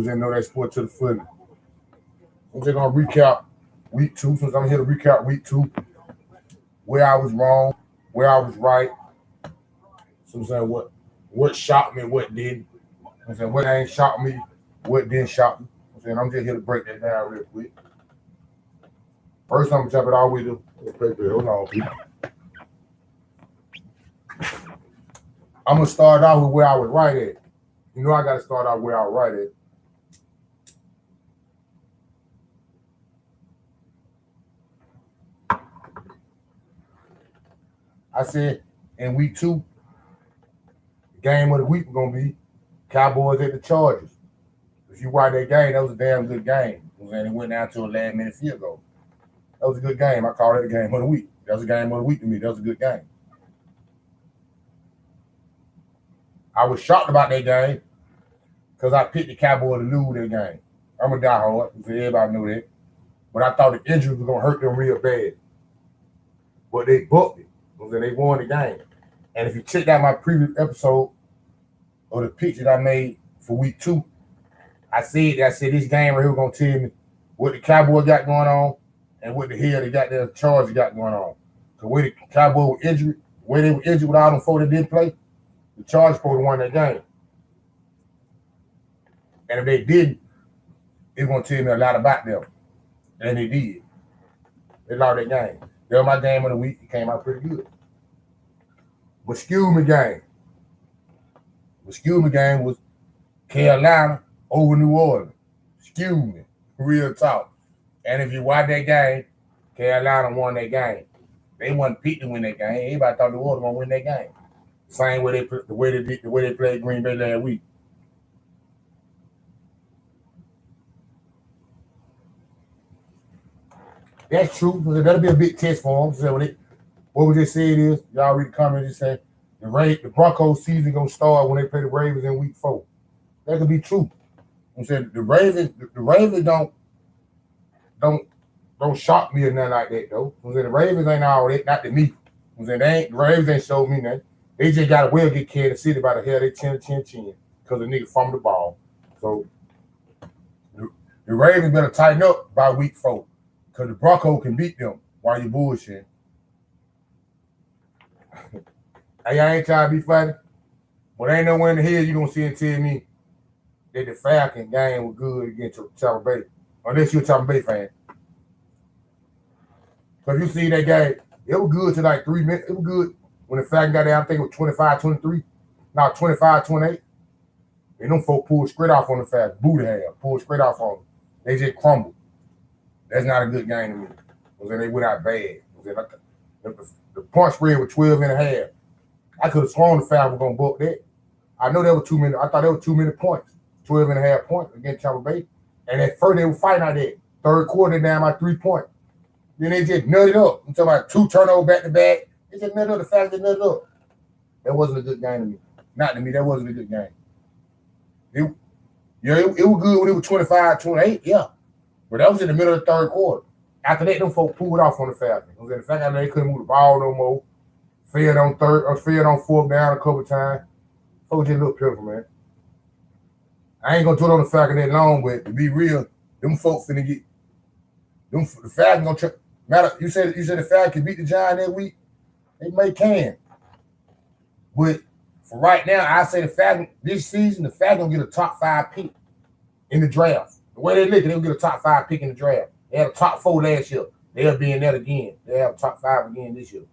in Know That Sport to the Fully. I'm just gonna recap week 2 since I'm here to recap week 2, where I was wrong, where I was right. So I'm saying what shocked me, what didn't. I'm saying what ain't shocked me, what didn't shock me. I'm saying I'm just here to break that down real quick. First, I'm gonna jump it all the way to hold on, people. I'm gonna start out with where I was right at. You know I gotta start out where I was right at. I said in week 2, the game of the week was gonna be Cowboys at the Chargers. If you watch that game, that was a damn good game. And it went down to a last minute field goal. That was a good game. I call it a game of the week. That was a game of the week to me. That was a good game. I was shocked about that game because I picked the Cowboys to lose that game. I'm a diehard, so everybody knew that. But I thought the injury was gonna hurt them real bad. But they booked it. They won the game. And if you check out my previous episode of the picks that I made for week 2, I said this game right here gonna tell me what the Cowboys got going on and what the hell they got their Chargers got going on. So where the Cowboys were injured, where they were injured with all them four that didn't play, the Chargers supposed to won that game. And if they didn't, it's gonna tell me a lot about them. And they did. They lost that game. That was my game of the week. It came out pretty good. But excuse me game was Carolina over New Orleans. Excuse me. Real talk. And if you watch that game, Carolina won that game. They wasn't picked to win that game. Everybody thought New Orleans was gonna win that game. Same way the way they played Green Bay last week. That's true. That'll be a big test for them. So what we just said is, y'all read the comments, just say the Broncos season gonna start when they play the Ravens in week 4. That could be true. I'm saying the Ravens don't shock me or nothing like that though. I'm saying the Ravens ain't all that, not to me. I'm saying the Ravens ain't showed me nothing. They just got to well get Kansas City by the hell they 10 because the nigga fumbled the ball. So the Ravens better tighten up by week 4. Because the Broncos can beat them while you bullshitting. Hey, I ain't trying to be funny, but ain't nowhere in the hell you gonna see and tell me that the Falcon game was good against Tampa Bay. Unless you're a Tampa Bay fan. Because you see that game, it was good to like 3 minutes. It was good when the Falcon got there, I think it was 25-23. Now 25-28. And them folk pulled straight off on the Falcon. Booty half. Pulled straight off on them. They just crumbled. That's not a good game to me. They went out bad. The point spread was 12.5. I could have sworn the Falcons were going to book that. I know there were 2 minutes. I thought there were 2 minute points. 12.5 points against Tampa Bay. And at first they were fighting out there. Third quarter down by 3 points. Then they just nutted up. I'm talking about 2 turnovers back to back. They just nutted up. The Falcons nutted up. That wasn't a good game to me. Not to me. That wasn't a good game. It was good when it was 25-28. Yeah. But that was in the middle of the third quarter. After that, them folks pulled off on the Falcons. The fact they couldn't move the ball no more. Failed on fourth down a couple times. Folks just look pitiful, man. I ain't gonna dwell on the Falcons that long, but to be real, them folks finna get the Falcons gonna try. Matter, you said the Falcons can beat the Giants that week. They can. But for right now, I say the Falcons this season, the Falcons gonna get a top 5 pick in the draft. The way they look, they'll get a top 5 pick in the draft. They had a top 4 last year. They'll be in that again. They'll have a top 5 again this year.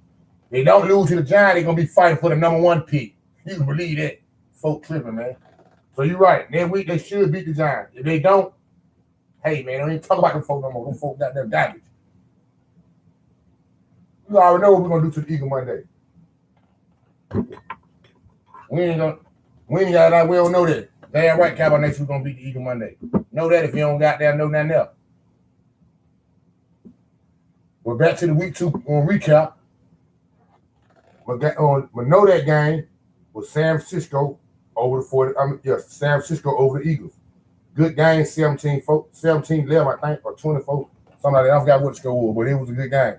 They don't lose to the Giants, they're going to be fighting for the number 1 pick. You can believe that. Folk tripping, man. So you're right. Next week, they should beat the Giants. If they don't, hey, man, don't even talk about them folk no more. Them folk got their garbage. You already know what we're going to do to the Eagle Monday. We ain't got that. We don't know that. Damn right, Cowboy Nation, we're going to beat the Eagle Monday. Know that if you don't got that, know nothing else. We're back to the week 2 on recap. But know that game was San Francisco over the San Francisco over the Eagles. Good game, 17-11, I think, or 24. Something like that. I forgot what the score was, but it was a good game.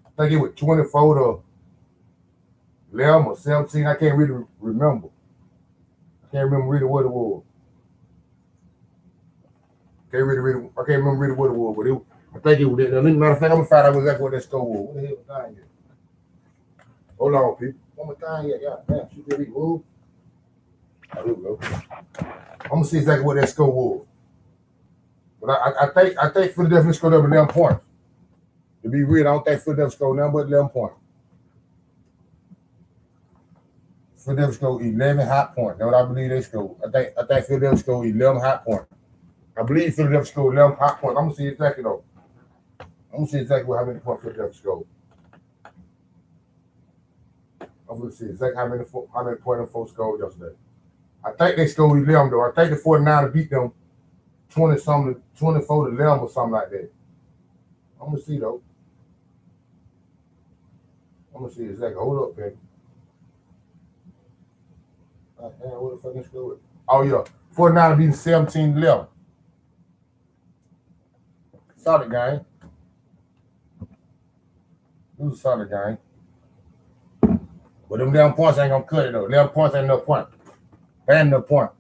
I think it was 24-11 or 17. I can't really remember. can't remember really what it was. I can't remember really what it was, but I think it was. Matter of fact, I'm gonna find out exactly what that score was. What the hell was that here? Hold on, people. One more time here. God damn, she did move. Oh, here we go. I'm gonna see exactly what that score was. But I think Philadelphia scored up 11 points. To be real, I don't think Philadelphia scored nothing but 11 points. Philadelphia scored 11 hot points. That's what I believe they scored. I think Philadelphia scored 11 hot points. I believe Philadelphia scored 11 hot points. I'm gonna see exactly though. I'm gonna see exactly how many points Philadelphia scored. I'm gonna see exactly how many points the folks scored yesterday. I think they scored 11 though. I think the 49ers beat them 24 to 11 or something like that. I'm gonna see though. I'm gonna see exactly. Hold up, baby. Damn, what the fucking score is? Oh yeah, 49ers beating 17-11. Solid game. It was a solid game. But them 11 points ain't gonna cut it though. 11 points ain't no point. That ain't no point.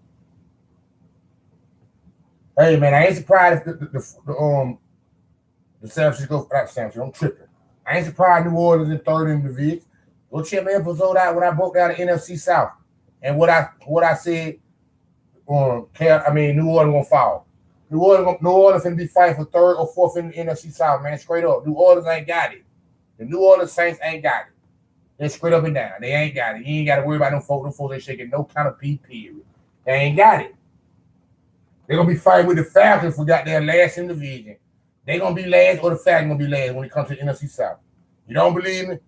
Hey man, I ain't surprised if the San Francisco, not San Francisco, I'm tripping. I ain't surprised New Orleans in third in the division. Go check my episode out when I broke down the NFC South and what I said. New Orleans gonna fall. New Orleans finna be fighting for third or fourth in the NFC South, man. Straight up, New Orleans ain't got it. The New Orleans Saints ain't got it. They're straight up and down. They ain't got it. You ain't got to worry about them folks. Them folks ain't shaking no kind of pee, period. They ain't got it. They're going to be fighting with the Falcons for goddamn last in the division. They're going to be last or the Falcons going to be last when it comes to the NFC South. You don't believe me?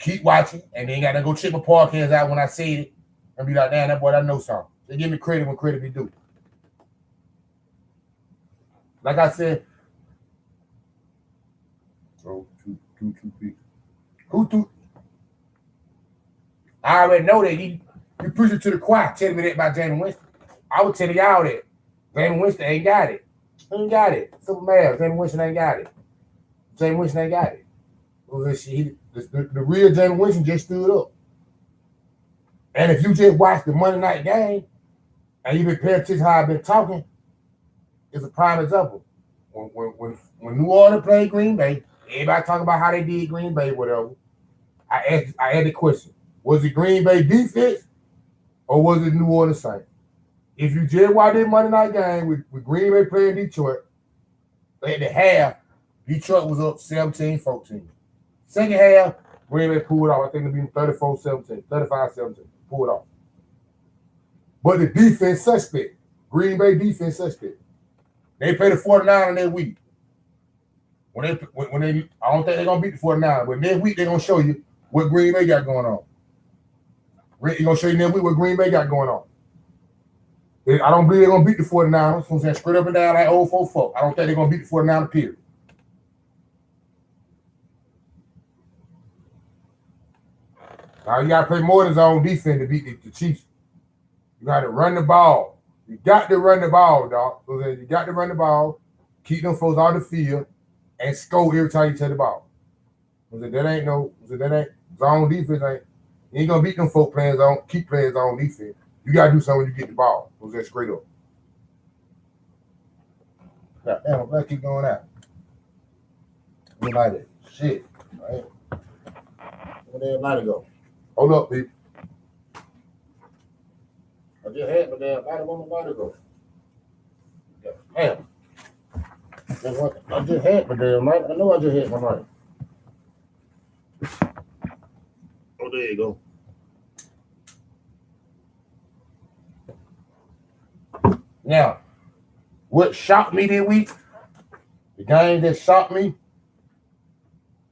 Keep watching. And then you got to go check my podcast out when I said it and be like, damn, that boy, I know something. They give me credit when credit be due. Like I said, two people. Who threw? I already know that you preach it to the choir, telling me that about Jameis Winston. I would tell y'all that Jameis Winston ain't got it. He ain't got it. Super mad. Jameis Winston ain't got it. Jameis Winston ain't got it. The real Jameis Winston just stood up. And if you just watch the Monday night game and you been paying attention to how I've been talking, it's a prime example. When New Orleans played Green Bay, everybody talking about how they did Green Bay, whatever. I asked the question. Was it Green Bay defense or was it New Orleans Saints? If you just watch that Monday night game with Green Bay playing Detroit, at the half, Detroit was up 17-14. Second half, Green Bay pulled off. I think it'd be 34-17, 35-17. Pulled off. But the defense suspect, Green Bay defense suspect. They play the 49ers that week. When they, I don't think they're gonna beat the 49ers, but next week they're gonna show you what Green Bay got going on. They're gonna show you next week what Green Bay got going on. I don't believe they're gonna beat the 49ers. So I'm straight up and down like old folk. I don't think they're gonna beat the 49ers, period. Now you gotta play more than zone defense to beat the Chiefs. You gotta run the ball. You got to run the ball, dog. You got to run the ball, keep them folks on the field, and score every time you take the ball. That ain't zone defense. You ain't gonna beat them folk playing zone, keep playing zone defense. You gotta do something when you get the ball. That straight up. Damn, I'm glad I keep going out. Look like that. Shit. Right. Where the everybody go? Hold up, people. I just had my damn lighter. Where my lighter go? Damn. I just had my damn lighter. I know I just had my lighter. Oh, there you go. Now, what shocked me this week, the game that shocked me,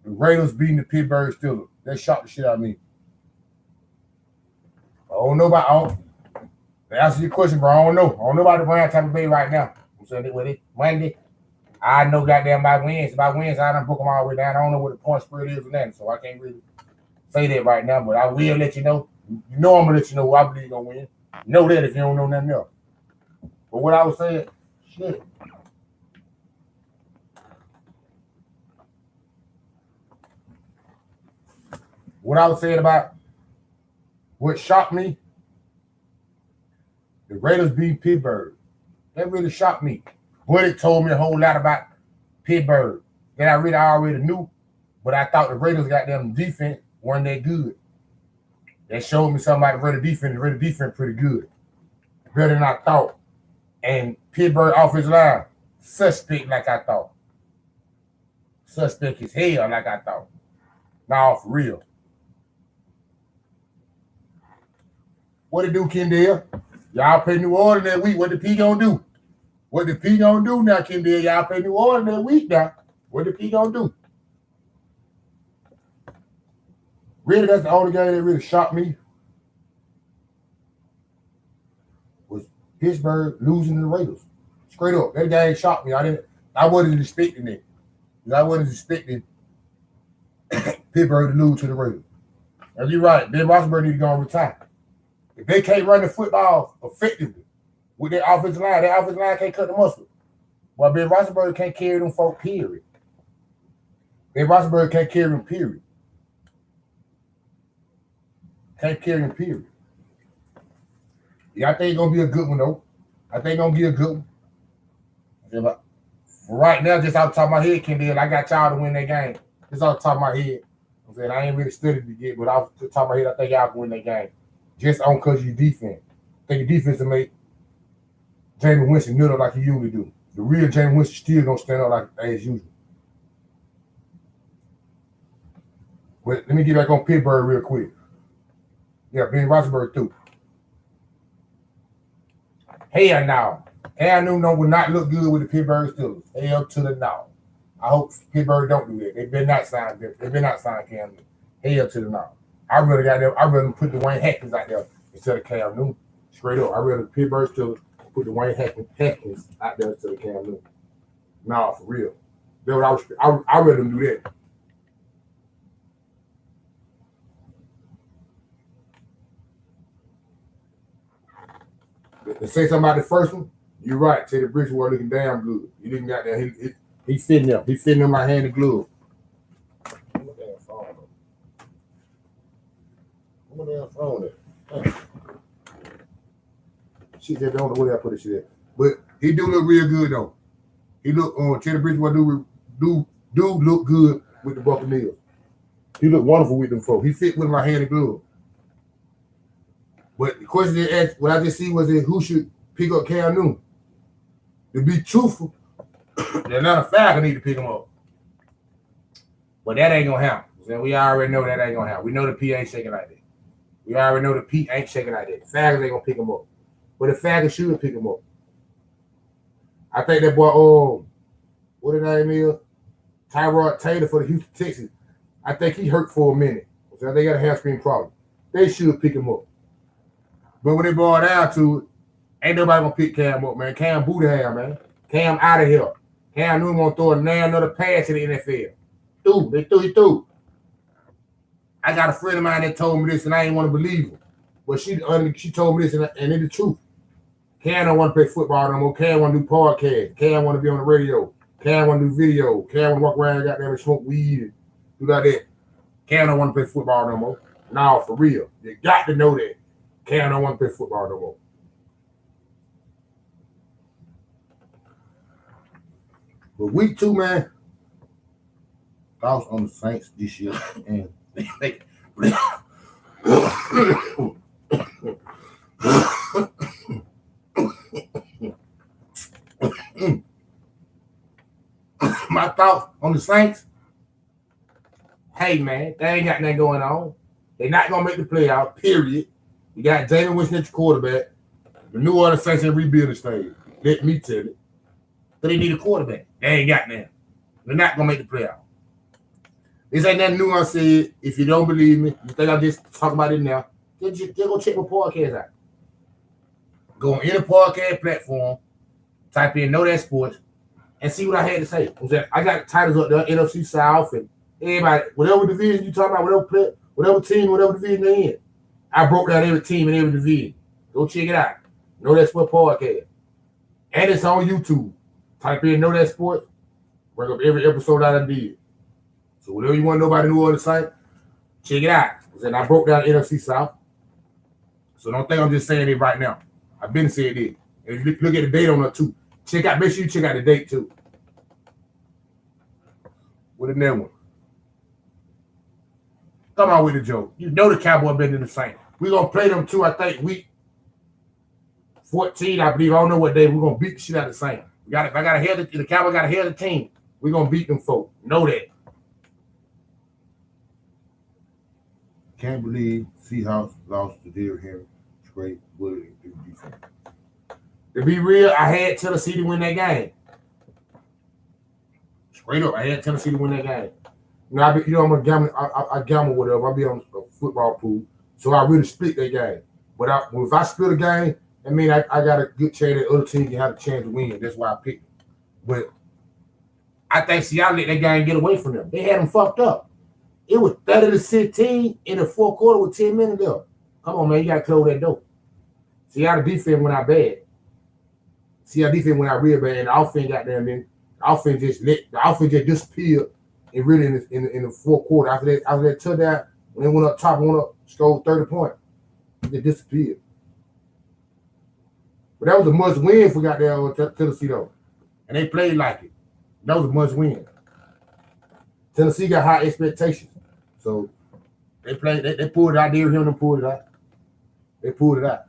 the Raiders beating the Pittsburgh Steelers. That shocked the shit out of me. I don't know about to answer your question, bro. I don't know. I don't know about the Browns Tampa Bay right now. I'm saying it with it. Monday, I know goddamn by wins. By wins, I done broke them all the way down. I don't know what the point spread is and that, so I can't really say that right now, but I will let you know. You know I'm gonna let you know who I believe gonna win. You know that if you don't know nothing else. But what I was saying, shit. What I was saying about what shocked me, The Raiders beat Pittsburgh. That really shocked me. But it told me a whole lot about Pittsburgh that I already knew. But I thought the Raiders got them defense weren't that good. That showed me something about the Raider defense. The Raider defense pretty good. Better than I thought. And Pittsburgh offensive line, suspect like I thought. Suspect as hell like I thought. Nah, for real. What it do, Kendall? Y'all play New Orleans that week. What the P gonna do? What the P gonna do now, Kendall? Y'all play New Orleans that week now. What the P gonna do? Really, that's the only game that really shocked me. Was Pittsburgh losing to the Raiders. Straight up. That game shocked me. I wasn't expecting it. I wasn't expecting Pittsburgh to lose to the Raiders. And you're right. Ben Roethlisberger need to go and retire. If they can't run the football effectively with their offensive line can't cut the muscle. But Ben Roethlisberger can't carry them folk, period. Ben Roethlisberger can't carry them, period. Can't carry them, period. Yeah, I think it's going to be a good one, though. I think it's going to be a good one. For right now, just off the top of my head, Kendall, I got y'all to win that game. Just off the top of my head. I'm saying I ain't really studied it yet, but off the top of my head, I think y'all can win that game. Just on because of your defense. I think your defense will make Jameis Winston kneel up like he usually do. The real Jameis Winston still going to stand up like as usual. But let me get back on Pittsburgh real quick. Yeah, Ben Roethlisberger too. Hell no. Cam Newton would not look good with the Pittsburgh Steelers. Hell to the no. I hope Pittsburgh don't do that. They better not sign them. They better not sign Cam Newton. Hell to the no. I'd rather put Dwayne Haskins out there instead of Cam Newton. Straight up. I'd rather Pittsburgh Steelers put Dwayne Haskins out there instead of Cam Newton. No, for real. That's what I'd rather them do that. To say something about the first one, you're right. Teddy Bridgewater looking damn good. He didn't got there. He fitting them. He fitting them like hand and glove. What the damn phone? What the damn phone there? Shit, they don't know where I put this shit at. But he do look real good though. He look Teddy Bridgewater do look good with the Buccaneers. He look wonderful with them folks. He fit with them like hand and glove. But the question they asked, what I just see was that who should pick up Cam Newton? To be truthful, the Atlanta Falcons need to pick him up. But that ain't gonna happen. So we already know that ain't gonna happen. We know the P ain't shaking like that. We already know the P ain't shaking like that. The Falcons ain't gonna pick him up. But the Falcons should pick him up. I think that boy, what his name is? Tyrod Taylor for the Houston Texans. I think he hurt for a minute. So they got a hamstring problem. They should pick him up. But when it boil down to it, ain't nobody gonna pick Cam up, man. Cam booty hair, man. Cam out of here. Cam Newton gonna throw another pass in the NFL. They threw. I got a friend of mine that told me this, and I ain't want to believe her. But she told me this, and it's the truth. Cam don't want to play football no more. Cam want to do podcasts. Cam want to be on the radio. Cam want to do video. Cam want to walk around and goddamn smoke weed and do like that. Cam don't want to play football no more. No, for real. You got to know that. Cam don't want to play football no more. But week 2, man, thoughts on the Saints this year. And my thoughts on the Saints, hey, man, they ain't got nothing going on. They're not going to make the playoff, period. You got Jameis Winston at your quarterback. The New Orleans Saints in rebuilding stage. Let me tell you. So they need a quarterback. They ain't got none. They're not going to make the playoff. This ain't nothing new I said. If you don't believe me, you think I'm just talking about it now, just go check my podcast out. Go on any podcast platform, type in Know That Sports, and see what I had to say. I got titles up there, NFC South, and everybody, whatever division you talking about, whatever team, whatever division they're in. I broke down every team and every division. Go check it out. Know That Sports podcast. And it's on YouTube. Type in Know That Sports. Bring up every episode that I did. So whatever you want to know about the New Orleans site, check it out. I broke down NFC South. So don't think I'm just saying it right now. I've been saying it. And if you look at the date on her too. Make sure you check out the date too. With another one. Come on with the joke. You know the Cowboys been in the same. We're gonna play them too, I think, week 14, I believe. I don't know what day. We're gonna beat the shit out of the same. If I got ahead of the Cowboys got ahead of the team, we're gonna beat them folk. Know that. Can't believe Seahawks lost to Derrick Henry. Straight Woody defense. To be real, I had Tennessee to win that game. Straight up, I had Tennessee to win that game. I'm a gambler. I gamble whatever. I be on a football pool, so I really split that game. But if I split a game, I mean I got a good chance that other team can have a chance to win. That's why I picked them. But I think Seattle let that game get away from them. They had them fucked up. It was 30-16 in the fourth quarter with 10 minutes left. Come on, man, you gotta close that door. Seattle defense went out bad. Seattle defense went out real bad, and the offense got there. Then the offense just disappeared. And really in the fourth quarter, after that touchdown, when they went up top, scored 30 points, they disappeared. But that was a must win if we got there on Tennessee though, and they played like it. That was a must win. Tennessee got high expectations, so they played. They pulled it out. Derrick Henry pulled it out. They pulled it out.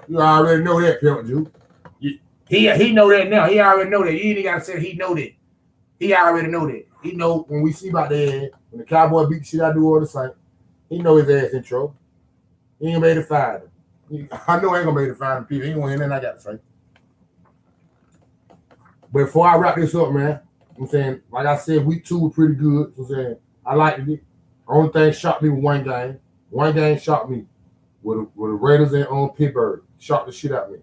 You already know that, Pimp Jew. He know that now. He already know that. You ain't got to say he know that. He already know that. He know when we see about that, when the Cowboy beat the shit I do all the time, he know his ass in trouble. He ain't made to find him. I know I ain't gonna make it find him. People. He ain't gonna hear nothing I got to say. But before I wrap this up, man, I'm saying, like I said, week 2 was pretty good. So I'm saying I liked it. Only thing shocked me with one game. One game shocked me with the Raiders and Pittsburgh. Shocked the shit out of me.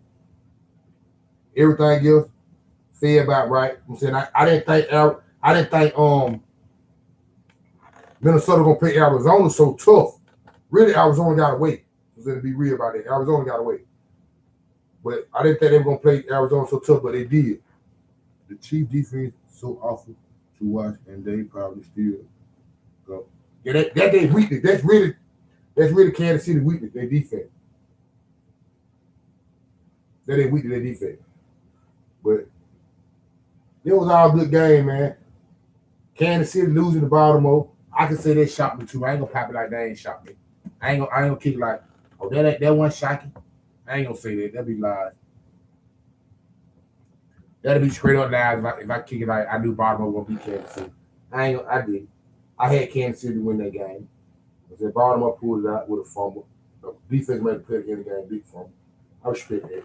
Everything else, fed about right. I'm saying I didn't think Minnesota gonna play Arizona so tough. Really, Arizona got away. To be real about it, Arizona got away. But I didn't think they were gonna play Arizona so tough, but they did. The Chiefs defense so awful to watch, and they probably still go. Yeah, that their weakness. That's really Kansas City weakness. Their defense. That ain't weak to their defense. But it was all a good game, man. Kansas City losing to Baltimore. I can say they shocked me too. I ain't gonna pop it like they ain't shocked me. I ain't gonna kick it like, oh, that wasn't shocking. I ain't gonna say that. That'd be lies. That'd be straight up lies if I kick it like I knew Baltimore was gonna beat Kansas City. I did. I had Kansas City to win that game. I said Baltimore pulled it out with a fumble. The defense made the play in the game, big fumble. I respect that.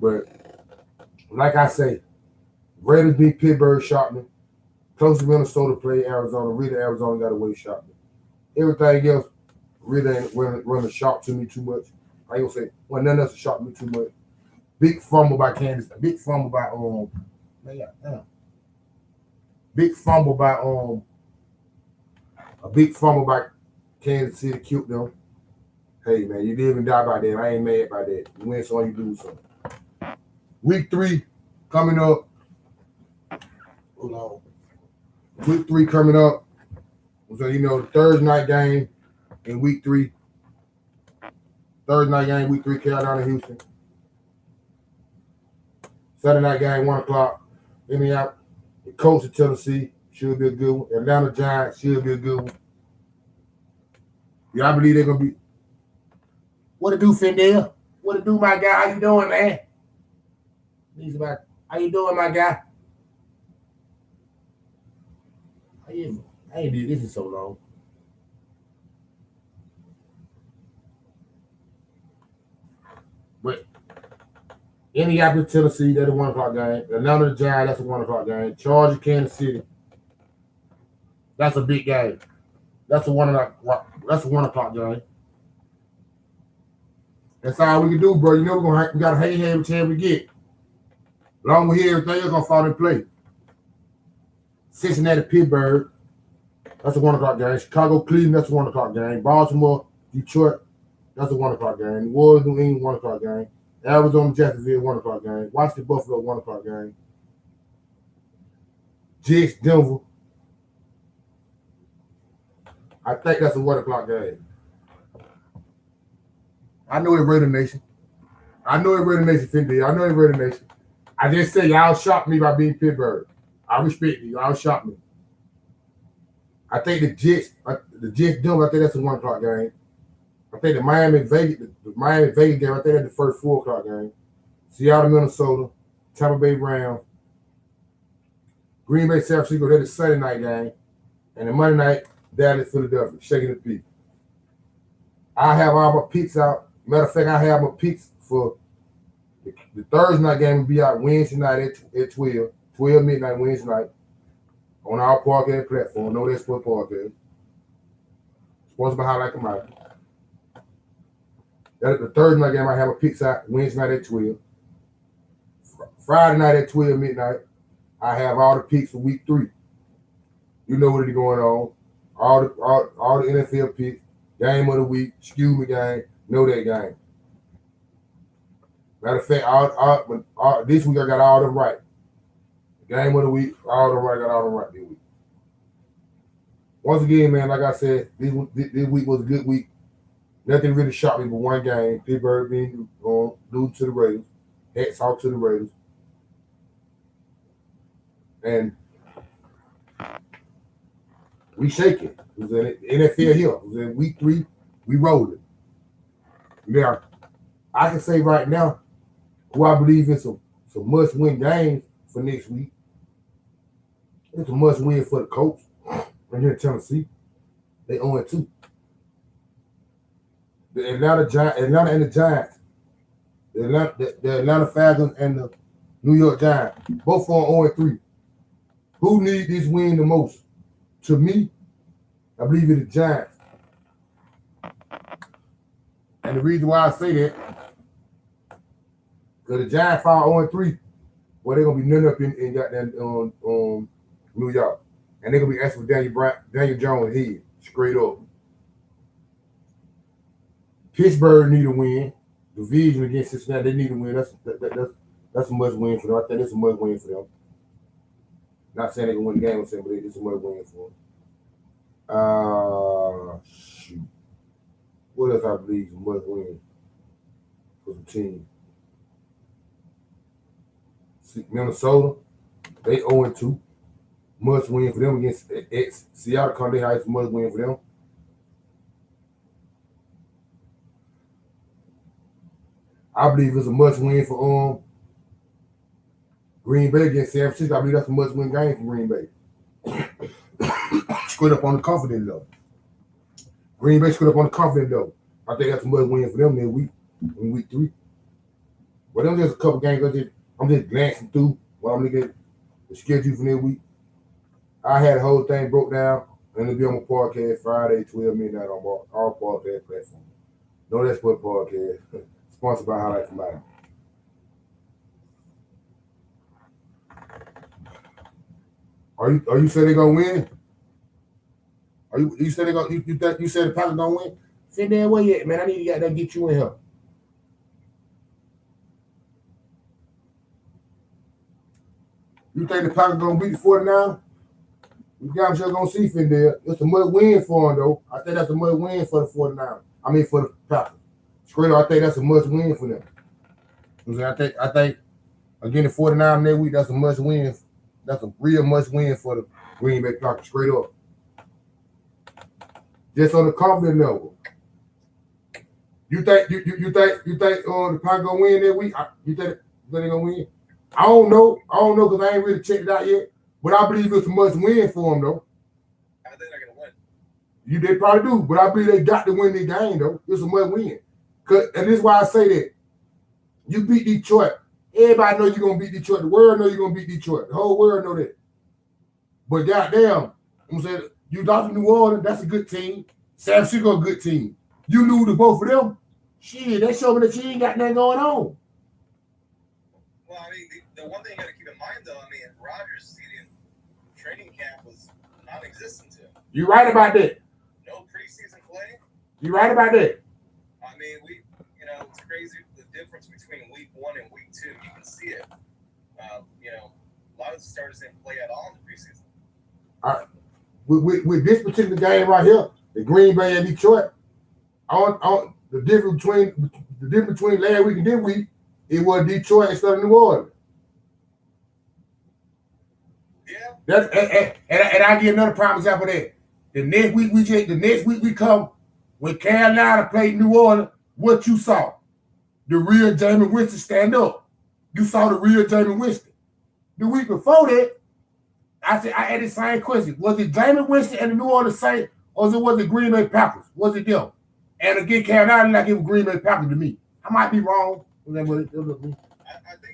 But like I say, Raiders beat Pittsburgh, shocked me. Close to Minnesota played Arizona. Really, Arizona got away, shocked me. Everything else really ain't running shock to me too much. I ain't gonna say, well, nothing else shocked me too much. Big fumble by Kansas. Big fumble by Big fumble by a big fumble by Kansas City killed them. Hey man, you live and die by that. I ain't mad by that. You win some, you lose some. Week 3 coming up. Hold on. Week 3 coming up. So, the Thursday night game in week 3. Thursday night game, week 3, Carolina, Houston. Saturday night game, 1 o'clock. Indiana, the Colts of Tennessee should be a good one. Atlanta Giants should be a good one. Yeah, I believe they're going to be. What it do, Fendale? What it do, my guy? How you doing, man? How you doing, my guy? I ain't did this in so long. But Indianapolis, Tennessee, that's a 1 o'clock game. Atlanta Giants, that's a 1 o'clock game. Chargers, Kansas City, that's a big game. That's a 1 o'clock game. That's all we can do, bro. We gotta hang every chance we get. Along with here, everything else gonna fall in place. Cincinnati, Pittsburgh, that's a 1 o'clock game. Chicago, Cleveland, that's a 1 o'clock game. Baltimore, Detroit, that's a 1 o'clock game. New Orleans, New England, 1 o'clock game. Arizona, Jacksonville, 1 o'clock game. Washington, Buffalo, 1 o'clock game. Jets, Denver. I think that's a 1 o'clock game. I know it Raider Nation. I know it Raider Nation, Fendi. I know it Raider Nation. I just say y'all shocked me by being Pittsburgh. I respect you. Y'all shocked me. I think the Jets dumb. I think that's a 1 o'clock game. I think the Miami Vegas game. I think that's the first 4 o'clock game. Seattle, Minnesota, Tampa Bay Browns, Green Bay, San Francisco. That's the Sunday night game, and the Monday night Dallas, Philadelphia, shaking the peak. I have all my picks out. Matter of fact, I have my picks for the Thursday night game will be out Wednesday night at 12 midnight Wednesday night on our podcast platform. Know That Sport Podcast. Sponsored by Highlight Commodity. That's the Thursday night game. I have a picks out Wednesday night at 12. Friday night at 12 midnight, I have all the picks for week 3. You know what is going on. All the NFL picks, game of the week, excuse me game, know that game. Matter of fact, all this week I got all them right. Game of the week, all them right, got all them right this week. Once again, man, like I said, this week was a good week. Nothing really shocked me but one game. Pittsburgh being due to the Raiders. Hats off to the Raiders. And we shake it. It was in NFL here. It was in week 3. We rolled it. Now, I can say right now, who I believe in some must-win games for next week. It's a must-win for the Colts right here in Tennessee. They own 2. The Atlanta and the Giants. The Atlanta Falcons and the New York Giants. Both on 0-3. Who needs this win the most? To me, I believe it's the Giants. And the reason why I say that, because the Giants fall 0-3, well, they're gonna be nothing up in goddamn New York, and they're gonna be asking for Daniel Jones' head straight up. Pittsburgh need a win. Division against Cincinnati, they need a win. That's a must win for them. I think it's a must win for them. Not saying they can win the game, I'm saying, but it's a must win for them. Shoot. What else I believe is a must win for the team? Minnesota, they 0-2. Must win for them against Seattle. Conde Heights, must win for them. I believe it's a must win for Green Bay against San Francisco. I believe that's a must win game for Green Bay. Screwed up on the confidence though. Green Bay screwed up on the confidence though. I think that's a must win for them in week 3. But them just a couple games. I'm just glancing through while I'm looking at the schedule for next week. I had the whole thing broke down, and it'll be on my podcast Friday, 12 midnight on all podcast platforms. Know That Sport Podcast, sponsored by Highlight Commodity. Are you say they're gonna win? You said they gonna you said the Packers gonna win? Sit there, where you at, man? I need to get you in here. You think the Packers gonna beat the 49ers? You damn sure gonna see Finn there. It's a must win for them though. I think that's a must win for the 49ers. I mean for the Packers. Straight up, I think that's a must win for them. I think again the 49ers next week, that's a must win. That's a real must win for the Green Bay Packers. Straight up. Just on the confidence level. You think the Packers gonna win that week? You think they gonna win? I don't know because I ain't really checked it out yet. But I believe it's a must win for them though. I think they're gonna win. They probably do, but I believe they got to win the game though. It's a must win. And this is why I say that. You beat Detroit. Everybody know you're gonna beat Detroit. The world know you're gonna beat Detroit. The whole world know that. But goddamn, I'm saying you lost to New Orleans, that's a good team. San Francisco, a good team. You knew the both of them. Shit, that showed me that you ain't got nothing going on. Well, I mean, the one thing you got to keep in mind, though, I mean, Rodgers' season training camp was non-existent to him. You right about that. No preseason play. You right about that. I mean, it's crazy the difference between week 1 and week 2. You can see it. A lot of the starters didn't play at all in the preseason. All right. With this particular game right here, the Green Bay and Detroit. On the difference between last week and this week, it was Detroit instead of New Orleans. Yeah. And I give another prime example of that. The next week we come when Carolina played New Orleans. What you saw? The real Jameis Winston stand up. You saw the real Jameis Winston. The week before that, I had the same question. Was it Jameis Winston and the New Orleans Saints, or was it Green Bay Packers? Was it them? And again, Carolina like it was Green Bay Packers to me. I might be wrong. I think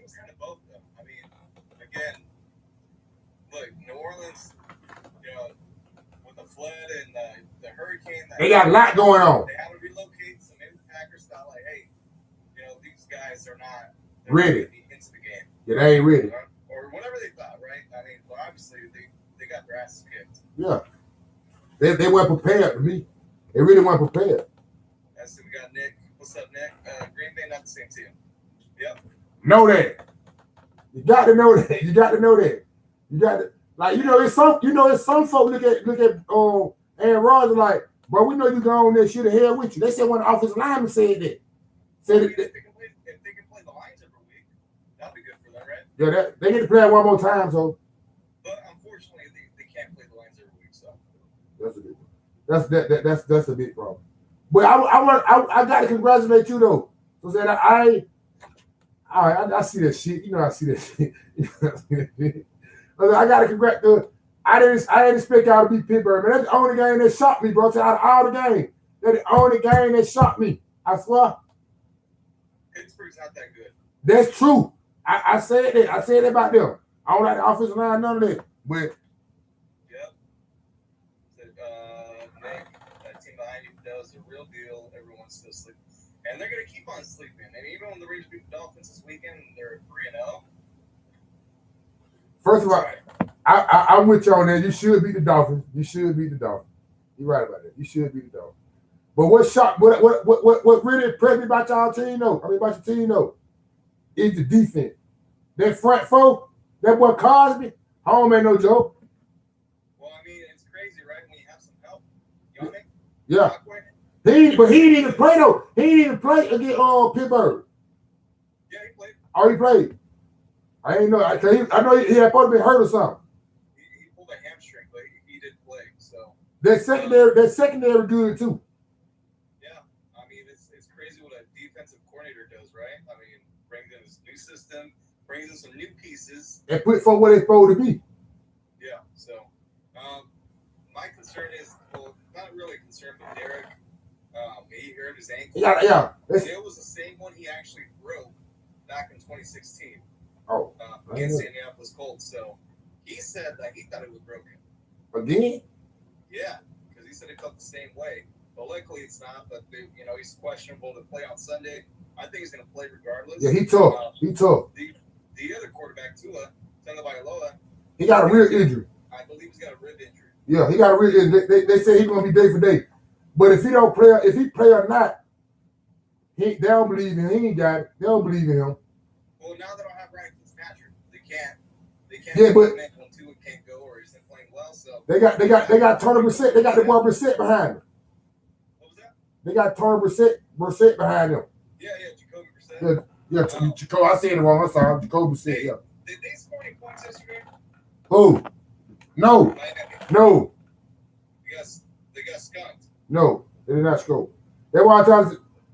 it's kind of both of them. I mean, again, look, New Orleans, with the flood and the hurricane, they got a lot going on. They had to relocate, so maybe the Packers thought like, hey, these guys are not ready into the game. Yeah, they ain't ready. Or whatever they thought, right? I mean, well, obviously they got their asses kicked. Yeah. They weren't prepared to me. They really weren't prepared. So we got Nick. What's up, Nick? Green Bay not the same team. Yep. Know that. You got to know that. You got to know that. You got to it's some folks look at Aaron Rodgers like, bro, we know you go on there shit hell with you. They said one of the offensive linemen said that. If they can play the Lions every week, that'll be good for them, right? Yeah, they get to play it one more time, so. But unfortunately, they can't play the Lions every week, so. That's a big one. That's a big problem. But I got to congratulate you though. So that I see that shit. I see that shit. I got to congratulate. I didn't expect y'all to beat Pittsburgh, man. That's the only game that shocked me, bro. Out of all the games, that's the only game that shocked me. I swear. Pittsburgh's not that good. That's true. I said that. I said that about them. I don't like the offensive line, none of that. But yep. Nick, that team behind you does the real deal. Everyone's still sleeping, and they're gonna keep on sleeping. And even when the Rangers beat the Dolphins this weekend, they're 3-0. First of all, I'm with you on that. You should beat the Dolphins. You're right about that. You should beat the Dolphins. But what really impressed me about y'all team, though, about your team, though, is the defense. That front four, that boy Cosby, home ain't no joke. Well, I mean, it's crazy, right? When you have some help. You know what I mean? Yeah. But he didn't even play, though. He didn't even play against Pittsburgh. Yeah, he played. Oh, he played. I ain't know. I know he had probably been hurt or something. He pulled a hamstring, but he did play. So that secondary good too. Yeah, I mean it's crazy what a defensive coordinator does, right? I mean, brings in his new system, brings in some new pieces, and put for what it's supposed to be. Yeah. So, my concern is, well, not really concerned, but Derek, he hurt his ankle. Yeah. It was the same one he actually broke back in 2016. Oh, against the Indianapolis Colts. So he said that he thought it was broken. Again? Yeah, because he said it felt the same way. But luckily it's not. But he's questionable to play on Sunday. I think he's going to play regardless. Yeah, he tough. The other quarterback, Tagovailoa, he got a real injury. I believe he's got a rib injury. Yeah, he got a real injury. They say he's going to be day for day. But if he play or not, they don't believe in him. He ain't got it. They don't believe in him. Well, now they don't have Ryan Fitzpatrick. They can't. Yeah, but when Tua can't go or isn't playing well. So they got Turner Brissett. They got the boy Brissett behind him. What was that? They got Turner Brissett behind him. Yeah, Jacoby Brissett. Yeah, Jacoby. I said it wrong. I'm sorry, Jacoby Brissett. Yeah. Did they score any points yesterday? Who? No. They got skunked. No, they did not score. That's why I tell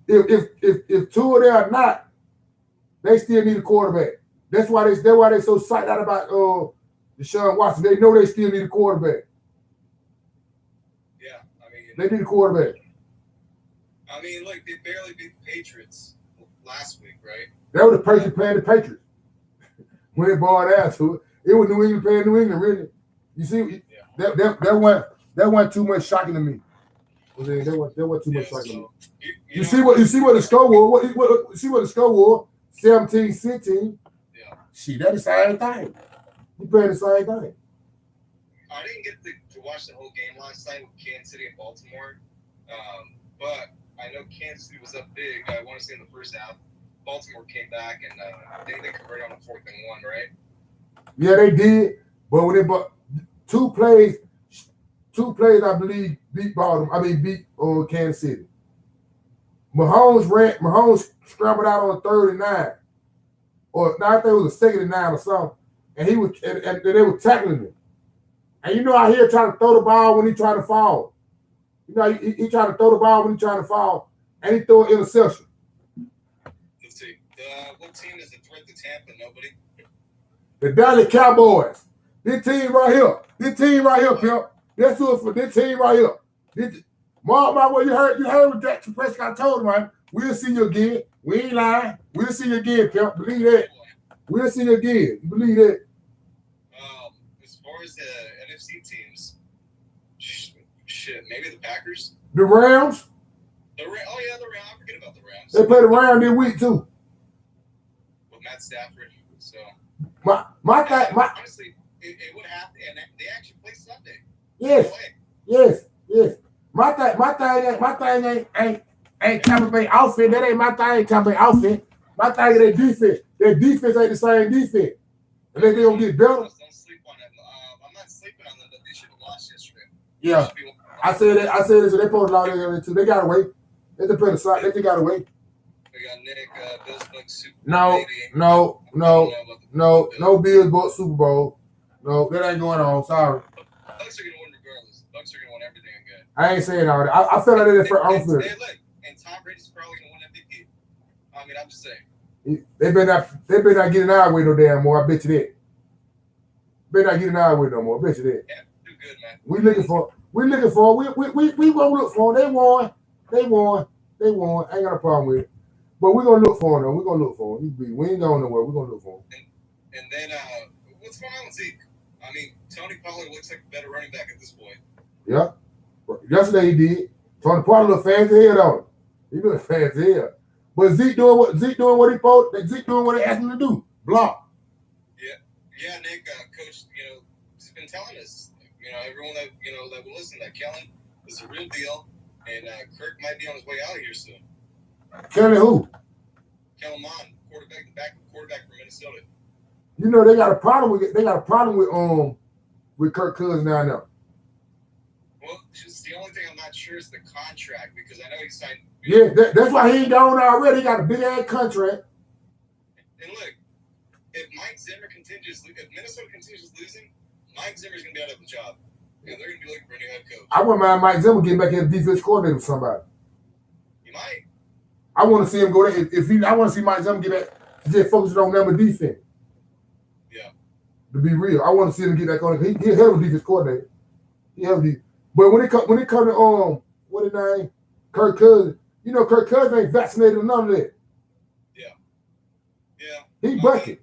you, if two of them are not, they still need a quarterback. That's why they so psyched out about Deshaun Watson. They know they still need a quarterback. Yeah, I mean they need a quarterback. I mean, look, they barely beat the Patriots last week, right? That was the Patriots playing the Patriots. When it boiled down to it, it was New England playing New England. Really, you see, that wasn't too much shocking to me. There wasn't too much shocking to me. You see what the score was? See what the score was? 17-16. Yeah. See, that's the same thing. We playing the same thing. I didn't get to watch the whole game last night with Kansas City and Baltimore, but I know Kansas City was up big. I want to say in the first half, Baltimore came back and I think they converted on the 4th and 1, right? Yeah, they did. But when two plays, two plays I believe beat Kansas City. Mahomes scrambled out on a 3rd and 9. Or no, I think it was a 2nd and 9 or something. And they were tackling him. And you know I hear trying to throw the ball when he trying to fall. You know, he trying to throw the ball when he trying to fall. And he threw an interception. Let's see. What team is a threat to Tampa? Nobody. The Dallas Cowboys. This team right here, Pimp. That's who for this team right here. Mark my word, you heard what Dak Prescott told him, right? We'll see you again. We ain't lying. We'll see you again, Pimp. Believe that. We'll see you again. You believe that? As far as the NFC teams, shit, maybe the Packers. The Rams. The Rams. I forget about the Rams. They played the Rams this week too. With Matt Stafford. So. Honestly, it would happen, and they actually play Sunday. Yes. My thing ain't Tampa Bay outfit. That ain't my thing. Tampa Bay outfit. My thing is their defense. Their defense ain't the same defense. Unless they gonna get better. Don't sleep on them. I'm not sleeping on them, but they should have lost yesterday. Yeah, I said this. So they supposed to lose too. They got away. They just play the side. They just got away. We got Nick Bills Bucks Super Bowl. No Bills Bucks Super Bowl. No, that ain't going on. Sorry. Bucks are gonna win regardless. Bucks are gonna win everything again. I ain't saying all that. I feel like they're for unfair. Hey, look, and Tom Brady's probably gonna win MVP. I mean, I'm just saying. They better not get an eye with no damn more. I bet you that. Better not get an eye with no more. I bet you that. Yeah, do good, man. We looking for. We gonna look for them. They won. I ain't got a problem with it. But we're gonna look for them. We're gonna look for them. We ain't going nowhere. We're gonna look for them. And then what's going on with Zeke? I mean, Tony Pollard looks like a better running back at this point. Yeah. Yesterday he did. Tony Pollard look fast as hell on him. He look fast as hell. But Zeke doing what he supposed. Zeke doing what they asked him to do. Block. Yeah, Nick, coach, he's been telling us, everyone that will listen, that Kellen is a real deal, and Kirk might be on his way out of here soon. Kellen who? Kellen Mond, quarterback from Minnesota. You know they got a problem with Kirk Cousins now. Well, just the only thing I'm not sure is the contract, because I know he signed. Yeah, that's why he ain't gone already. He got a big ass contract. And look, if Minnesota continues losing, Mike Zimmer's gonna be out of the job. Yeah, they're gonna be looking for a new head coach. I wouldn't mind Mike Zimmer getting back in the defense coordinator with somebody. You might. I want to see him go there. I want to see Mike Zimmer get back to just focus on number defense. Yeah. To be real, I want to see him get back on it. He's a hell of a defense coordinator. But when it comes to what his name, Kirk Cousins, Kirk Cousins ain't vaccinated or none of that. Yeah. He bucket.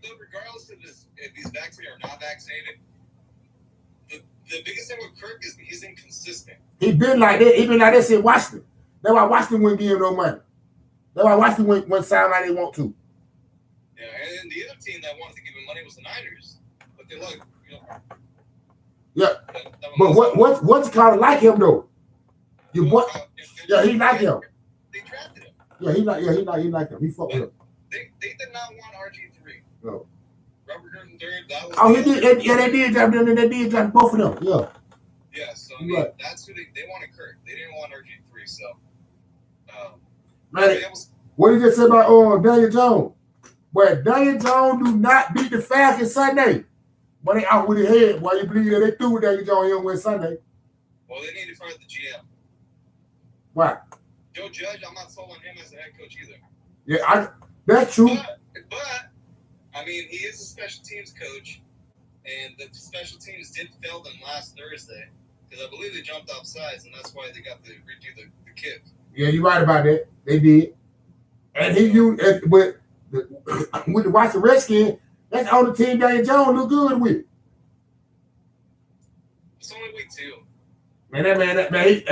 But regardless of if he's vaccinated or not vaccinated, the biggest thing with Kirk is he's inconsistent. He been like that. He been like that since Washington. That's why Washington wouldn't give him no money. That's why Washington wouldn't sign like they want to. Yeah, and the other team that wanted to give him money was the Niners. But they're like, Yeah. But what's kind of like him though? Your boy, he like him. They drafted him. Yeah, he like him. He fucked with him. They did not want RG3. No. Robert Griffin III. He did. They did draft them. They did draft both of them. Yeah. Yeah. So that's who they wanted Kirk. They didn't want RG3. So. What did you say about Daniel Jones? Well, Daniel Jones do not beat the Falcons Sunday. But they out with his head. Why you believe that they threw with Daniel Jones on Wednesday Sunday? Well, they need to fire the GM. Why? Joe Judge, I'm not sold on him as a head coach either. Yeah, that's true. But I mean, he is a special teams coach, and the special teams did fail them last Thursday because I believe they jumped off sides, and that's why they got to redo the kick. Yeah, you're right about that. They did. And he used with the Washington Redskins, that's the only team Daniel Jones look good with. It's only week 2. Man,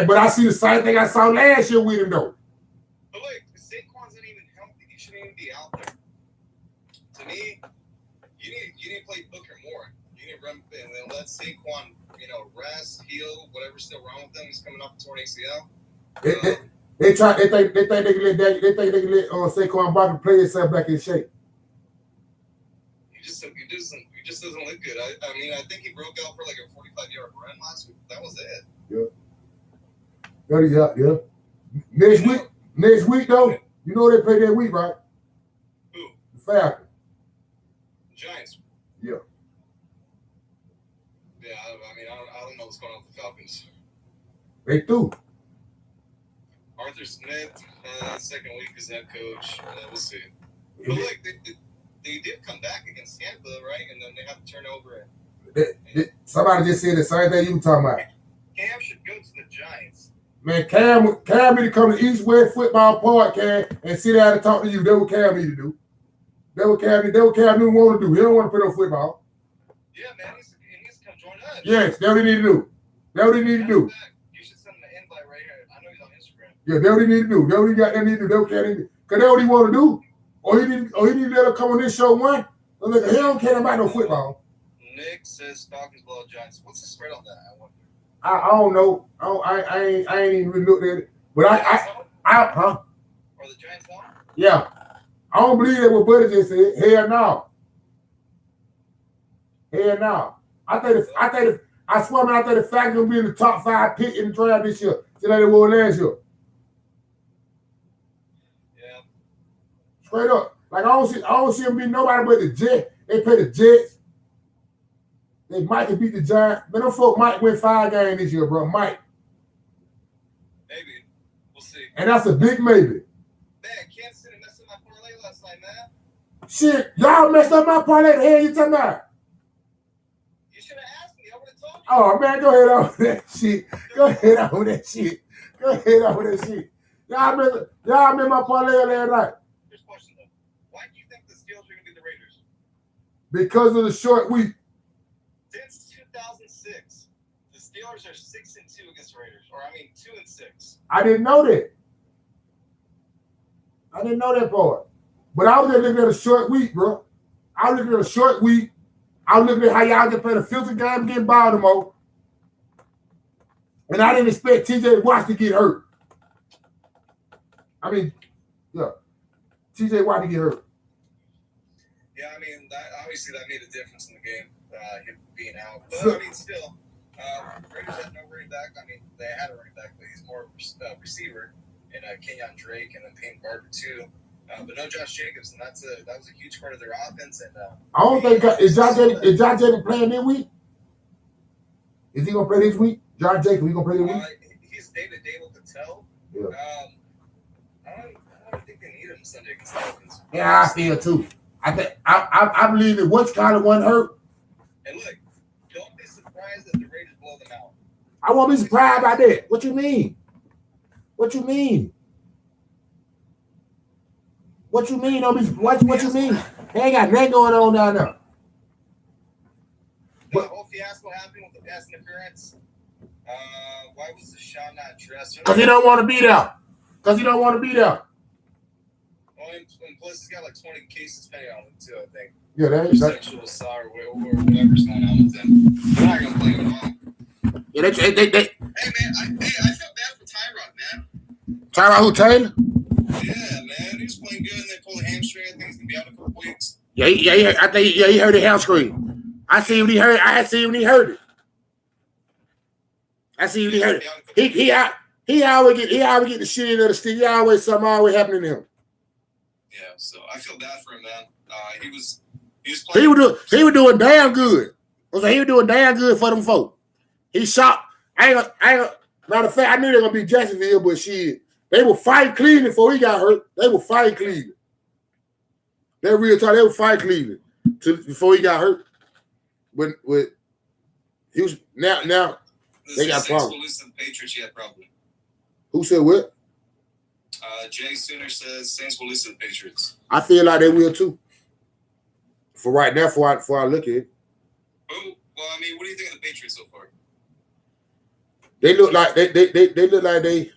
but I see the same thing I saw last year with him though. But look, Saquon's not even healthy. He shouldn't even be out there. To me, you need to play Booker more. You need to run and then let Saquon, rest, heal, whatever's still wrong with him. He's coming off a torn ACL. They think they can let Saquon Barkley play himself back in shape. You just doesn't look good. I mean, I think he broke out for like a 45-yard run last week. That was it. Yeah. Next week though, you know they play that week, right? Who? The Falcons. Giants. Yeah. Yeah, I mean, I don't know what's going on with the Falcons. They threw. Arthur Smith, second week as head coach. We'll see. But look, they did come back against Tampa, right? And then they had to turn over. Somebody just said the same thing you were talking about. Cam should go to the Giants. Man, Cam need to come to East West Football Podcast and sit down and talk to you. That's what Cam need to do. That's what Cam didn't want to do. He don't want to play no football. Yeah, man, he needs to come join us. Yes, that's what he need to do. That's what he need to do. You should send him an invite right here. I know he's on Instagram. Yeah, that's what he need to do. That's what he got that need to do. That's what Cam need to do. Because that's what he want to do. Or he need to let him come on this show one. Look, he don't care about no football. Nick says Falcons blow Giants. What's the spread on that? I don't know. I ain't even really looked at it. But huh? Or the Giants won? Yeah. I don't believe that what Buddy just said. Hell no. Hell no. I swear, man, I think the Falcons gonna be in the top 5 pick in the draft this year. Just like they were last year. Yeah. Straight up. Like I don't see them beat nobody but the Jets. They play the Jets. They might can beat the Giants. Man, them folk might win 5 games this year, bro. Might. Maybe. We'll see. And that's a big maybe. Man, Kansas City messed up my parlay last night, man. Shit, y'all messed up my parlay. The hell you talking about? You should have asked me. I would have told you. Oh, man, go ahead on with that shit. Go ahead on with that shit. Go ahead on with that shit. Y'all missed my parlay last night. Here's a question, though. Why do you think the Steelers are going to beat the Raiders? Because of the short week. Since 2006, the Steelers are 6-2 against the Raiders. 2-6. I didn't know that. I didn't know that part. But I was just looking at a short week, bro. I was looking at a short week. I was looking at how y'all just played a filthy game against Baltimore. And I didn't expect TJ Watt to get hurt. I mean, yeah. TJ Watt to get hurt. Yeah, I mean, obviously that made a difference in the game, him being out. But, I mean, still, Raiders had no running back. I mean, they had a running back, but he's more of a receiver. And Kenyon Drake and then Payne Barber, too. But no Josh Jacobs, and that was a huge part of their offense. And I don't think is Josh Jacobs playing this week? Is he gonna play this week? Josh Jacobs, he gonna play this week? He's day-to-day with the tell. Yeah. I don't think they need him Sunday against the Falcons. Yeah, I feel too. I believe that once kind of one hurt. And look, don't be surprised that the Raiders blow them out. I won't be surprised by that. What you mean? What you mean? What you mean? What you mean? They ain't got nothing going on down there. The whole fiasco happened with the pass interference. Why was the shot not addressed? Because he don't want to be there. Well, and plus he's got like 20 cases pending on him too, I think. Yeah, that sexual assault or whatever's going on with them. They're not gonna blame him all. Yeah, they. Hey man, I felt bad for Tyrod, man. Tyrod who, Taylor? Yeah, man. He was playing good and they pulled a hamstring. I think he's gonna be out a couple weeks. Yeah, he heard the hamstring. I see when he heard. I see when he heard it. I see when he heard it. He always get the shit into the stick. Something always happening to him. Yeah, so I feel bad for him, man. He was playing. He was doing damn good. He was doing damn good for them folk. He shot. Matter of fact, I knew they were gonna be Jacksonville, but shit, they were fighting Cleveland before he got hurt. They were fighting Cleveland. That real time, they were fighting Cleveland before he got hurt. But he was now they got problems. Will lose to the Patriots yet, probably. Who said what? Jay Sooner says Saints will lose to the Patriots. I feel like they will too. For right now, before I look at it. Well, I mean, what do you think of the Patriots so far? They look like they look like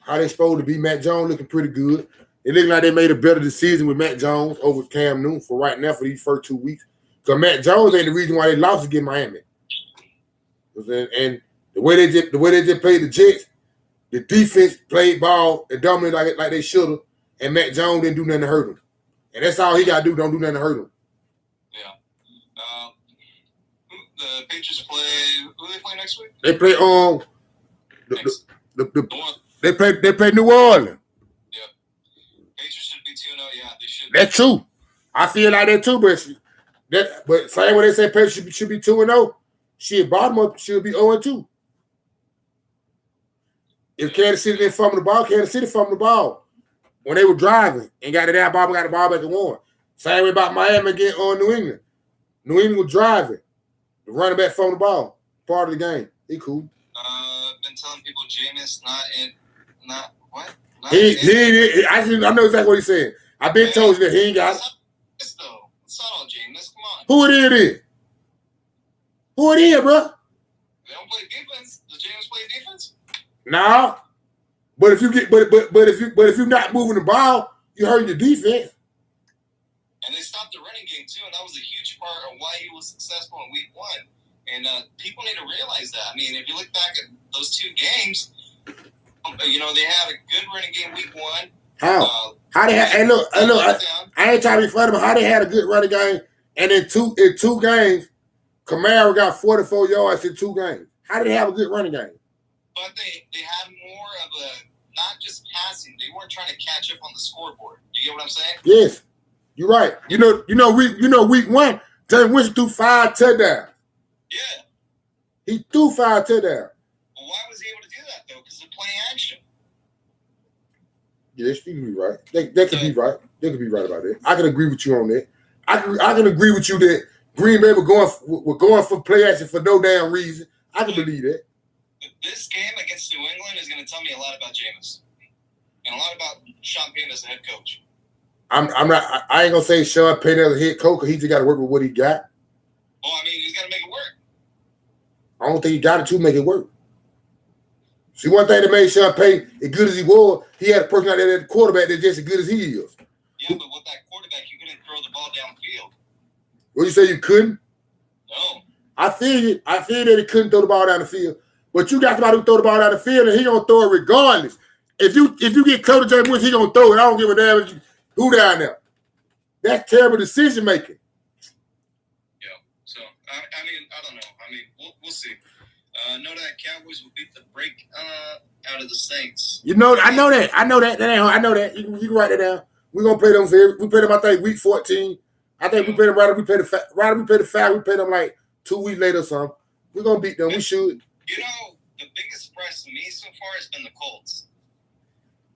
how they supposed to be. Matt Jones looking pretty good. It look like they made a better decision with Matt Jones over Cam Newton for right now for these first 2 weeks. Because Matt Jones ain't the reason why they lost against Miami. And the way they just played the Jets, the defense played ball and dominated like they should have, and Matt Jones didn't do nothing to hurt him. And that's all he got to do. Don't do nothing to hurt him. Yeah. Patriots play. Who do they play next week? They play they play New Orleans. Yeah. Patriots should be 2-0. Yeah, they should. That's true. I feel like that too, but same way they say Patriots should be 2-0. Shit, Baltimore should be 0-2. If Kansas City didn't fumble the ball, Kansas City fumbled the ball when they were driving and got it out. Baltimore got the ball back and won. Same way about Miami against New England. New England was driving. The running back fumbled the ball. Part of the game. He cool. Been telling people Jameis not what? I know exactly what he's saying. I've been told you that he ain't got it. It's not all Jameis. Come on. Who it is? Who it is, bro? They don't play defense. Does Jameis play defense? No. But if you get if you're not moving the ball, you hurt your defense. And they stopped the running game too, and that was a huge part of why he was successful in week 1. And people need to realize that. I mean, if you look back at those 2 games, they had a good running game week 1. How? How they had? And look, I ain't trying to be funny, but how they had a good running game, and in two games, Kamara got 44 yards in 2 games. How did they have a good running game? But they had more of a not just passing. They weren't trying to catch up on the scoreboard. You get what I'm saying? Yes, you're right. Week 1, James Winston threw 5 touchdowns. Yeah. He threw 5 touchdowns. Well, why was he able to do that though? Because of play action. Yes, you can be right. They could be right. They could be right about that. I can agree with you on that. I can agree with you that Green Bay were going for play action for no damn reason. I can believe that. This game against New England is going to tell me a lot about Jameis and a lot about Sean Payton as a head coach. I ain't gonna say Sean Payton as a head coach because he just got to work with what he got. Well, I mean, he's got to make it work. I don't think he got it to make it work. See, one thing that made Sean Payton as good as he was, he had a person out there at the quarterback that's just as good as he is. Yeah, but with that quarterback, you couldn't throw the ball downfield. What you say you couldn't? No. I feel that he couldn't throw the ball down the field. But you got somebody who throw the ball down the field and he gonna throw it regardless. If you get close to James Winston, he gonna throw it. I don't give a damn who down there. That's terrible decision making. Yeah. So I mean, I don't know. I mean, we'll see. Know that Cowboys will beat the break out of the Saints. I know that. I know that. You can write that down. We're gonna play them. We played them. I think week 14. I think we played them right. We played the 5. We played them like 2 weeks later or something. We're gonna beat them. We should. You know, the biggest surprise to me so far has been the Colts.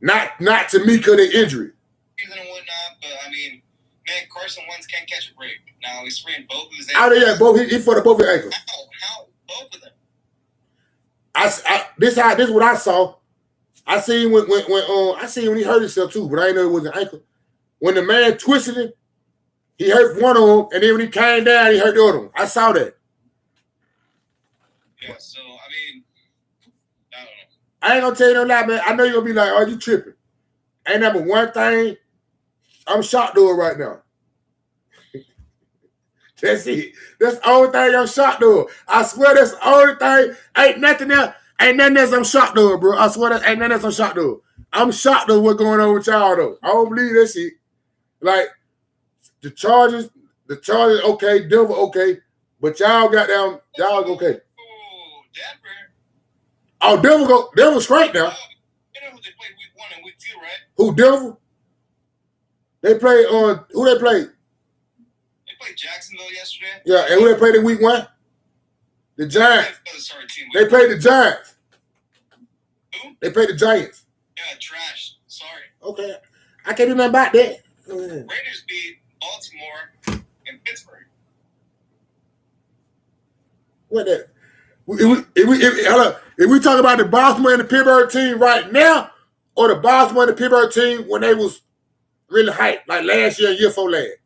Not to me because they injured. Season and whatnot, but I mean, man, Carson Wentz can't catch a break. Now he's sprained both of his ankles. He for both his ankles. How? Both of them. This is what I saw. I seen when he hurt himself too, but I didn't know it was an ankle. When the man twisted him, he hurt one of them, and then when he came down, he hurt the other one. I saw that. Yeah, so I mean, I don't know. I ain't gonna tell you no lie, man. I know you're gonna be like, "Oh, you tripping?" Ain't number one thing. I'm shocked to it right now. That's it. That's the only thing I'm shocked to. I swear that's the only thing. Ain't nothing else. Ain't nothing else I'm shocked to, bro. I swear that ain't nothing else I'm shocked to. I'm shocked to what's going on with y'all though. I don't believe that shit. Like the Chargers, okay, Denver, okay, but y'all got down, y'all okay. Denver. Denver straight now. You know who they played week 1 and week 2, right? Who, Denver? They played on who they played? They played Jacksonville yesterday. Yeah, and who they played in week 1? The Giants. They played the Giants. Who? They played the Giants. Yeah, trash. Sorry. Okay. I can't do nothing about that. Raiders beat Baltimore and Pittsburgh. What that? If we talk about the Baltimore and the Pittsburgh team right now, or the Baltimore and the Pittsburgh team when they was really hyped, like last year and year before last.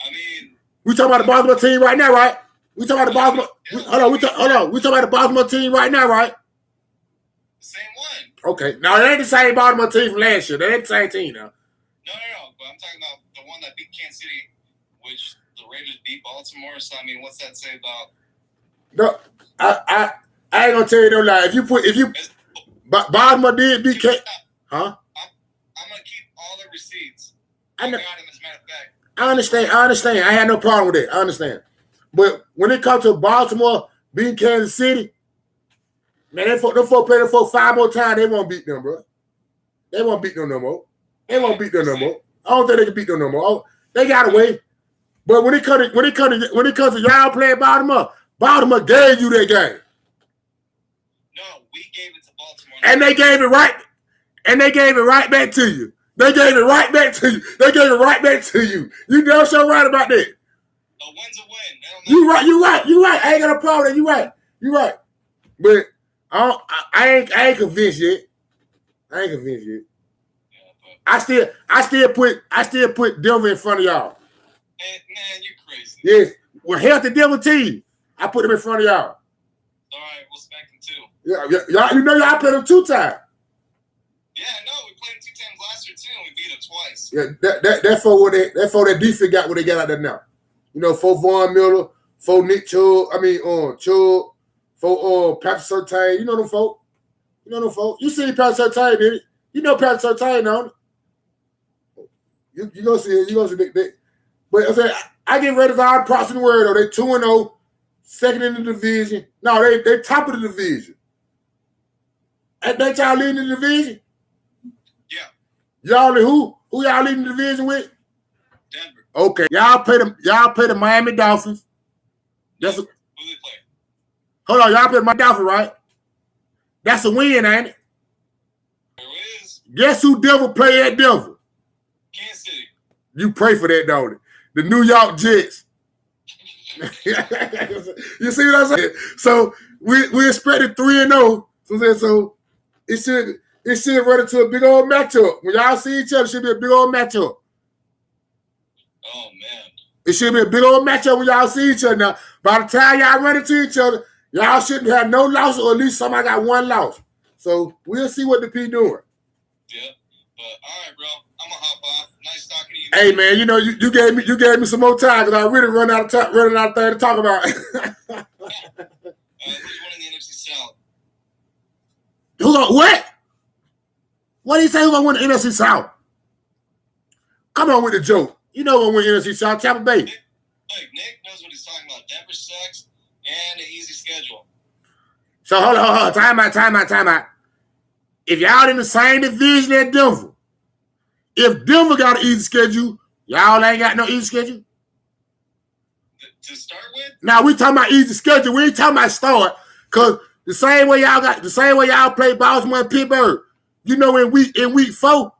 I mean, we talking about the Baltimore team right now, right? We talking about the Baltimore. We talking about the Baltimore team right now, right? Same one. Okay. Now they ain't the same Baltimore team from last year. They ain't the same team now. No. But I'm talking about the one that beat Kansas City, which the Raiders beat Baltimore. So I mean, what's that say about? No, I ain't gonna tell you no lie. Baltimore did beat Kansas. Huh? I'm gonna keep all the receipts. I know. Got him, as a matter of fact. I understand. I had no problem with that. I understand. But when it comes to Baltimore beating Kansas City, man, them folks play them folks 5 more times, they won't beat them, bro. They won't beat them no more. They won't beat them no more. I don't think they can beat them no more. Oh, they got away. But when it comes to y'all playing Baltimore gave you that game. No, we gave it to Baltimore. And they gave it right. And they gave it right back to you. They gave it right back to you. They gave it right back to you. You damn sure right about that. A win's a win. You right. I ain't got a problem. You right. But I ain't convinced yet. Yeah, but I still put Denver in front of y'all. man, you're crazy. Yes. Well, healthy Denver team. I put them in front of y'all. All right, we'll smack them too. Yeah, y'all played them 2 times. Yeah, no, we played them 2 times last year too, and we beat them twice. Yeah, that's for that defense got what they got out there now. You know, for Von Miller, for Nick Chubb, Chubb, for Patrick Surtain. You know them folk. You see Patrick Surtain, did it? You know Patrick Surtain, don't you? You gonna see it. You gonna see it. But I said, I give Raiders all the props in the world, though. They 2-0, second in the division. No, they top of the division. Ain't y'all leading the division? Yeah. Y'all who y'all leading the division with? Denver. Okay. Y'all play the Miami Dolphins. Who they play? Hold on, y'all play the Miami Dolphins, right? That's a win, ain't it? It is. Guess who Denver play at Denver? Kansas City. You pray for that, don't it? The New York Jets. You see what I'm saying? So we expected 3-0. So it should run into a big old matchup. When y'all see each other, it should be a big old matchup. Oh man. It should be a big old matchup when y'all see each other. Now, by the time y'all run into each other, y'all shouldn't have no loss, or at least somebody got 1 loss. So we'll see what the P doing. Yeah. But all right, bro. I'm gonna hop off. Nice talking to you. Hey man, you know you gave me some more time because I really running out of things to talk about. Who's winning the NFC South? Who gonna what? What do you say? Who gonna win the NFC South? Come on with the joke. You know who gonna win the NFC South? Tampa Bay. Nick knows what he's talking about. Denver sucks and an easy schedule. So hold on. Time out. If y'all in the same division as Denver, if Denver got an easy schedule, y'all ain't got no easy schedule. To start with? Now we talking about easy schedule. We ain't talking about start. Cause the same way y'all play Baltimore and Pittsburgh. You know, in week 4,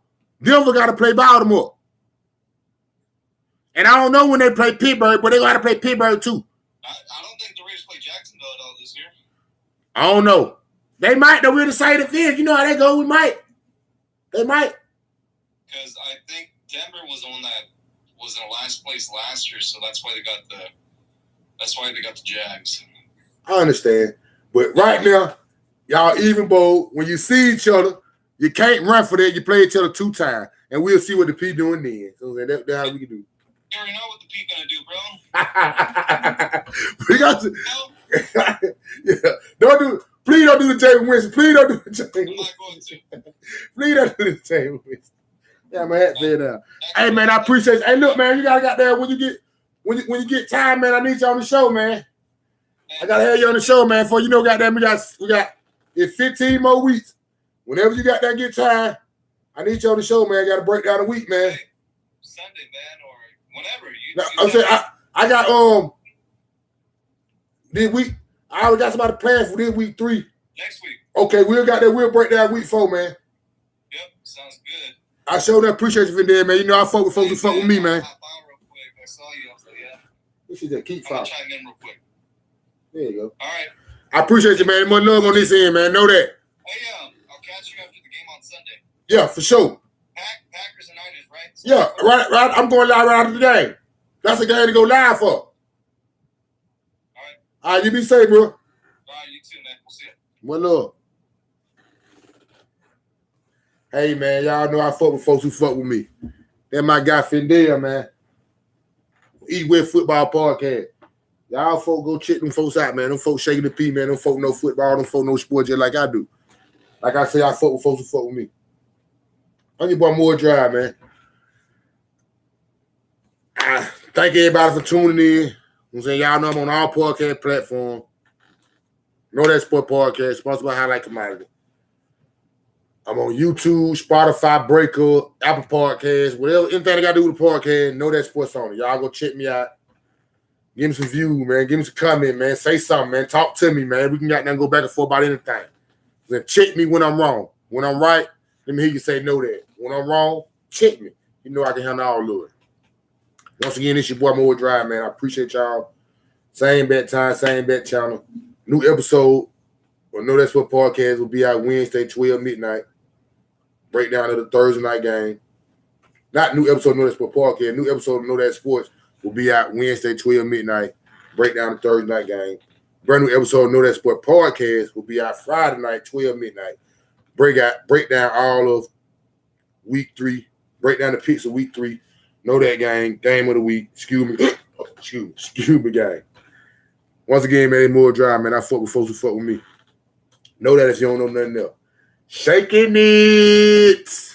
Denver got to play Baltimore. And I don't know when they play Pittsburgh, but they got to play Pittsburgh too. I don't think the Raiders play Jacksonville at all this year. I don't know. They might, though. We're the same event. You know how they go. We might. They might. Because I think Denver was the one that was in last place last year, so that's why they got the Jags. I understand. But right now, y'all even bowl. When you see each other, you can't run for that. You play each other 2 times. And we'll see what the P doing then. So that's how we can do. You already know what the P gonna do, bro. We got to. No? Yeah. Please don't do the James Winston. Please don't do the James I'm Winston. not going to. Please don't do the James Winston. Yeah, my hat fed out. Hey man, I appreciate you. Hey, look, man, you gotta got there when you get time, man. I need you on the show, man. I gotta have you on the show, man. For you know, goddamn, we got in 15 more weeks. Whenever you got that get time, I need you on the show, man. I gotta break down a week, man. Hey, Sunday, man, or whenever. I'm saying I got this week. I already got somebody planned for this week 3. Next week. Okay, we'll break down week 4, man. Yep, sounds good. I sure appreciate you for there, man. You know I fuck with folks who fuck with me, man. Hop on real quick. I saw you. I was like, yeah. You should just keep I'm gonna following. chime in real quick. There you go. All right. I appreciate you, man. Much love on this end, man. Know that. Hey, I'll catch you after the game on Sunday. Yeah, for sure. Packers and Niners, right? So Yeah, right. I'm going live right after the game. That's a game to go live for. All right. All right, you be safe, bro. All right, you too, man. We'll see you. One love. Hey, man, y'all know I fuck with folks who fuck with me. That my guy Fendale, man. Eat With Football Podcast. Y'all folk go check them folks out, man. Them folks shaking the P, man. Them folk know football. Them folk know sports just like I do. Like I say, I fuck with folks who fuck with me. I'm your boy More Drive, man. Thank everybody for tuning in. I'm saying? Y'all know I'm on all podcast platforms. Know That Sport Podcast, sponsored by Highlight Commodity. I'm on YouTube, Spotify, Breaker, Apple Podcasts, whatever, anything I got to do with the podcast, Know That Sports on it. Y'all go check me out. Give me some views, man. Give me some comment, man. Say something, man. Talk to me, man. We can go back and forth about anything. Then check me when I'm wrong. When I'm right, let me hear you say know that. When I'm wrong, check me. You know I can handle all of it. Once again, it's your boy Mo Drive, man. I appreciate y'all. Same bet time, same bet channel. New episode of Know That Sport Podcast will be out Wednesday, 12 midnight. Breakdown of the Thursday night game. Not new episode of Know That Sport Podcast. New episode of Know That Sports will be out Wednesday, 12 midnight. Breakdown of the Thursday night game. Brand new episode of Know That Sport Podcast will be out Friday night, 12 midnight. Break down all of week 3. Break down the picks of week 3. Know that game of the week. Excuse me, gang. Once again, man, it's more drive, man. I fuck with folks who fuck with me. Know that if you don't know nothing else. Shaking it.